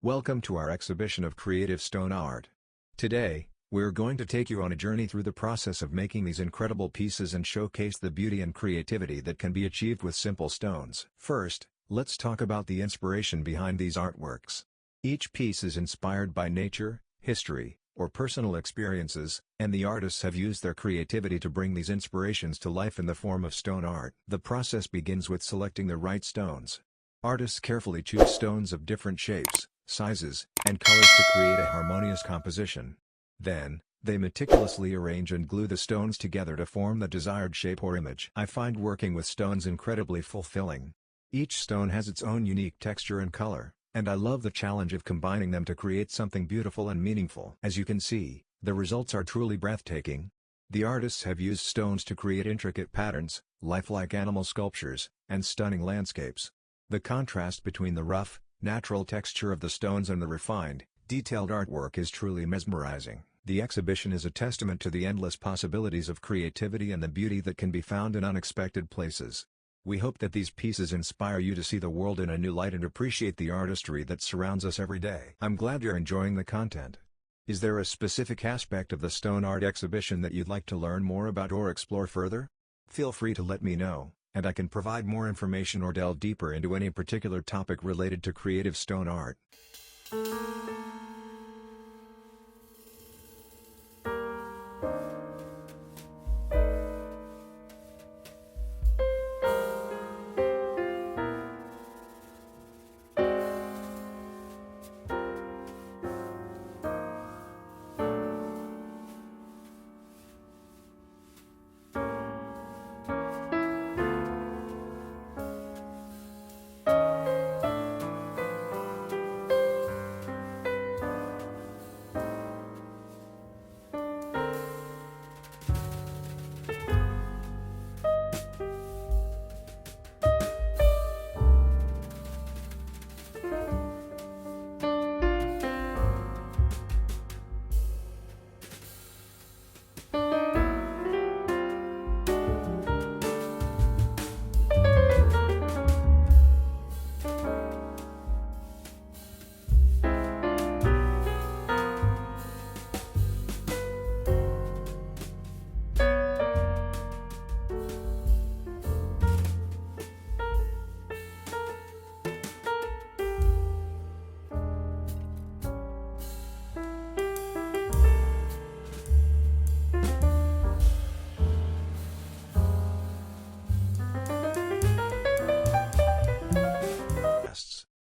Welcome to our exhibition of creative stone art. Today, we're going to take you on a journey through the process of making these incredible pieces and showcase the beauty and creativity that can be achieved with simple stones. First, let's talk about the inspiration behind these artworks. Each piece is inspired by nature, history, or personal experiences, and the artists have used their creativity to bring these inspirations to life in the form of stone art. The process begins with selecting the right stones. Artists carefully choose stones of different shapes, sizes, and colors to create a harmonious composition. Then, they meticulously arrange and glue the stones together to form the desired shape or image. I find working with stones incredibly fulfilling. Each stone has its own unique texture and color, and I love the challenge of combining them to create something beautiful and meaningful. As you can see, the results are truly breathtaking. The artists have used stones to create intricate patterns, lifelike animal sculptures, and stunning landscapes. The contrast between the rough, natural texture of the stones and the refined, detailed artwork is truly mesmerizing. The exhibition is a testament to the endless possibilities of creativity and the beauty that can be found in unexpected places. We hope that these pieces inspire you to see the world in a new light and appreciate the artistry that surrounds us every day. I'm glad you're enjoying the content. Is there a specific aspect of the stone art exhibition that you'd like to learn more about or explore further? Feel free to let me know, and I can provide more information or delve deeper into any particular topic related to creative stone art.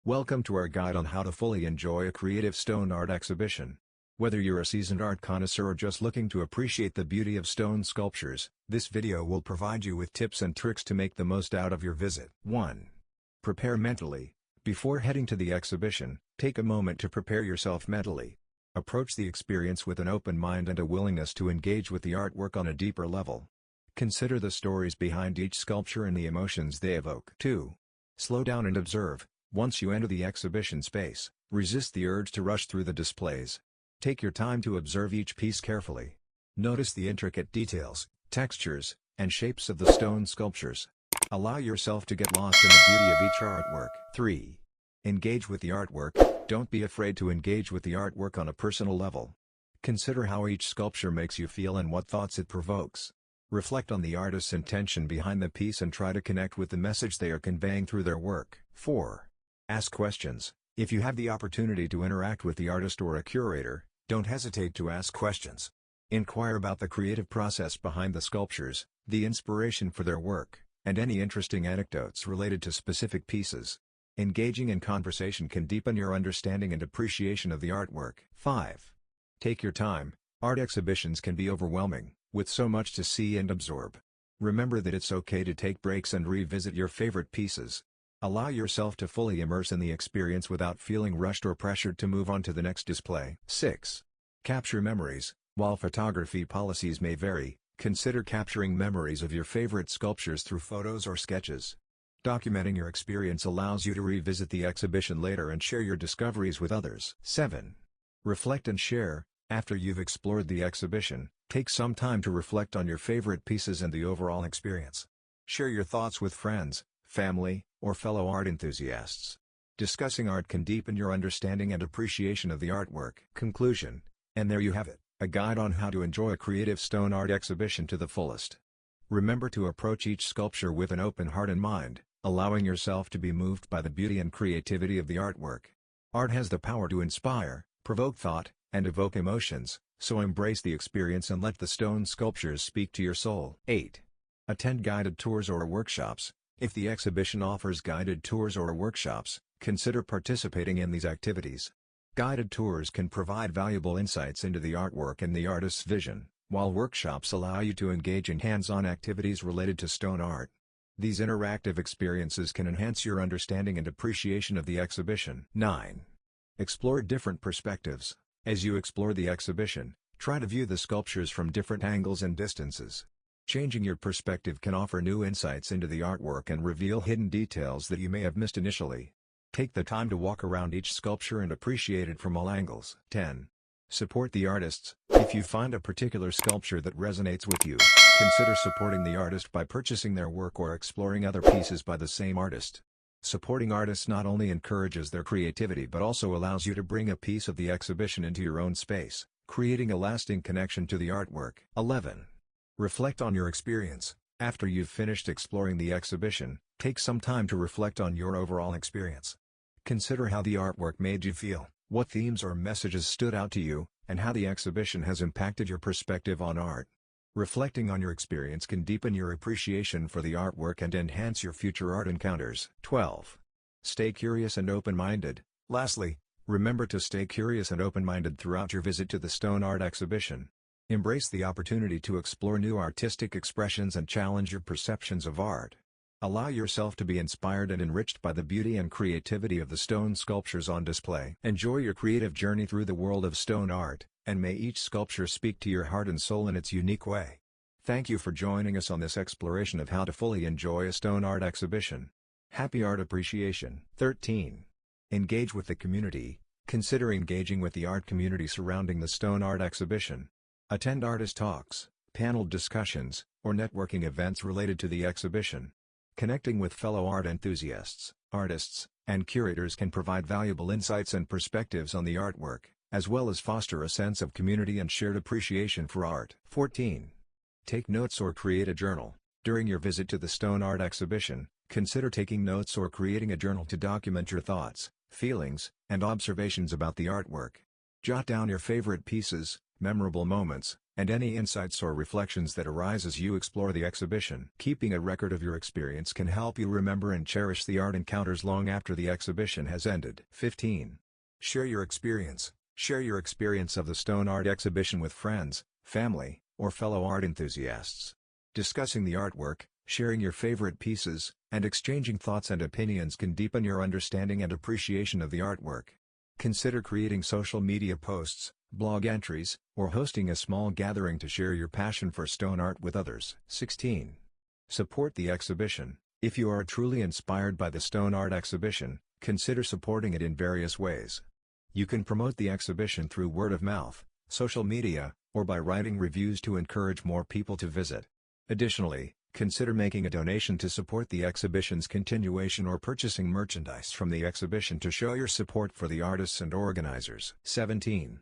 Welcome to our guide on how to fully enjoy a creative stone art exhibition. Whether you're a seasoned art connoisseur or just looking to appreciate the beauty of stone sculptures, this video will provide you with tips and tricks to make the most out of your visit. 1. Prepare mentally. Before heading to the exhibition, take a moment to prepare yourself mentally. Approach the experience with an open mind and a willingness to engage with the artwork on a deeper level. Consider the stories behind each sculpture and the emotions they evoke. 2. Slow down and observe. Once you enter the exhibition space, resist the urge to rush through the displays. Take your time to observe each piece carefully. Notice the intricate details, textures, and shapes of the stone sculptures. Allow yourself to get lost in the beauty of each artwork. 3. Engage with the artwork. Don't be afraid to engage with the artwork on a personal level. Consider how each sculpture makes you feel and what thoughts it provokes. Reflect on the artist's intention behind the piece and try to connect with the message they are conveying through their work. 4. Ask questions. If you have the opportunity to interact with the artist or a curator, don't hesitate to ask questions. Inquire about the creative process behind the sculptures, the inspiration for their work, and any interesting anecdotes related to specific pieces. Engaging in conversation can deepen your understanding and appreciation of the artwork. 5. Take your time. Art exhibitions can be overwhelming, with so much to see and absorb. Remember that it's okay to take breaks and revisit your favorite pieces. Allow yourself to fully immerse in the experience without feeling rushed or pressured to move on to the next display. 6. Capture memories. While photography policies may vary, Consider capturing memories of your favorite sculptures through photos or sketches. Documenting your experience allows you to revisit the exhibition later and share your discoveries with others. 7. Reflect and share. After you've explored the exhibition, take some time to reflect on your favorite pieces and the overall experience. Share your thoughts with friends, family, or fellow art enthusiasts. Discussing art can deepen your understanding and appreciation of the artwork. Conclusion. And there you have it, a guide on how to enjoy a creative stone art exhibition to the fullest. Remember to approach each sculpture with an open heart and mind, allowing yourself to be moved by the beauty and creativity of the artwork. Art has the power to inspire, provoke thought, and evoke emotions, so embrace the experience and let the stone sculptures speak to your soul. 8. Attend guided tours or workshops. If the exhibition offers guided tours or workshops, consider participating in these activities. Guided tours can provide valuable insights into the artwork and the artist's vision, while workshops allow you to engage in hands-on activities related to stone art. These interactive experiences can enhance your understanding and appreciation of the exhibition. 9. Explore different perspectives. As you explore the exhibition, try to view the sculptures from different angles and distances. Changing your perspective can offer new insights into the artwork and reveal hidden details that you may have missed initially. Take the time to walk around each sculpture and appreciate it from all angles. 10. Support the artists. If you find a particular sculpture that resonates with you, consider supporting the artist by purchasing their work or exploring other pieces by the same artist. Supporting artists not only encourages their creativity but also allows you to bring a piece of the exhibition into your own space, creating a lasting connection to the artwork. 11. Reflect on your experience. After you've finished exploring the exhibition, take some time to reflect on your overall experience. Consider how the artwork made you feel, what themes or messages stood out to you, and how the exhibition has impacted your perspective on art. Reflecting on your experience can deepen your appreciation for the artwork and enhance your future art encounters. 12. Stay curious and open-minded. Lastly, remember to stay curious and open-minded throughout your visit to the stone art exhibition. Embrace the opportunity to explore new artistic expressions and challenge your perceptions of art. Allow yourself to be inspired and enriched by the beauty and creativity of the stone sculptures on display. Enjoy your creative journey through the world of stone art, and may each sculpture speak to your heart and soul in its unique way. Thank you for joining us on this exploration of how to fully enjoy a stone art exhibition. Happy art appreciation. 13. Engage with the community. Consider engaging with the art community surrounding the stone art exhibition. Attend artist talks, panel discussions, or networking events related to the exhibition. Connecting with fellow art enthusiasts, artists, and curators can provide valuable insights and perspectives on the artwork, as well as foster a sense of community and shared appreciation for art. 14. Take notes or create a journal. During your visit to the stone art exhibition, consider taking notes or creating a journal to document your thoughts, feelings, and observations about the artwork. Jot down your favorite pieces, memorable moments, and any insights or reflections that arise as you explore the exhibition. Keeping a record of your experience can help you remember and cherish the art encounters long after the exhibition has ended. 15. Share your experience. Share your experience of the stone art exhibition with friends, family, or fellow art enthusiasts. Discussing the artwork, sharing your favorite pieces, and exchanging thoughts and opinions can deepen your understanding and appreciation of the artwork. Consider creating social media posts, blog entries, or hosting a small gathering to share your passion for stone art with others. 16. Support the exhibition. If you are truly inspired by the stone art exhibition, consider supporting it in various ways. You can promote the exhibition through word of mouth, social media, or by writing reviews to encourage more people to visit. Additionally, consider making a donation to support the exhibition's continuation or purchasing merchandise from the exhibition to show your support for the artists and organizers. 17.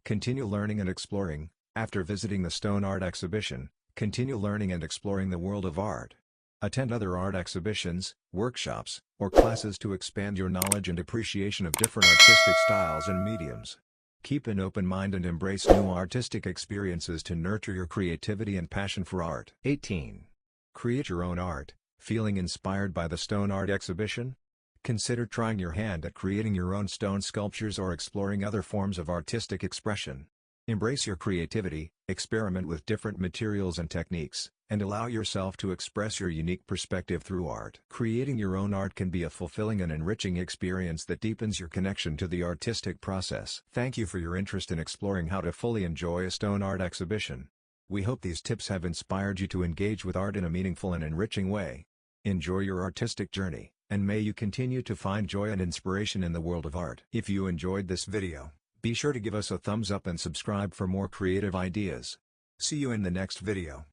Continue learning and exploring. After visiting the stone art exhibition, continue learning and exploring the world of art. Attend other art exhibitions, workshops, or classes to expand your knowledge and appreciation of different artistic styles and mediums. Keep an open mind and embrace new artistic experiences to nurture your creativity and passion for art. 18. Create your own art. Feeling inspired by the stone art exhibition? Consider trying your hand at creating your own stone sculptures or exploring other forms of artistic expression. Embrace your creativity, experiment with different materials and techniques, and allow yourself to express your unique perspective through art. Creating your own art can be a fulfilling and enriching experience that deepens your connection to the artistic process. Thank you for your interest in exploring how to fully enjoy a stone art exhibition. We hope these tips have inspired you to engage with art in a meaningful and enriching way. Enjoy your artistic journey, and may you continue to find joy and inspiration in the world of art. If you enjoyed this video, be sure to give us a thumbs up and subscribe for more creative ideas. See you in the next video.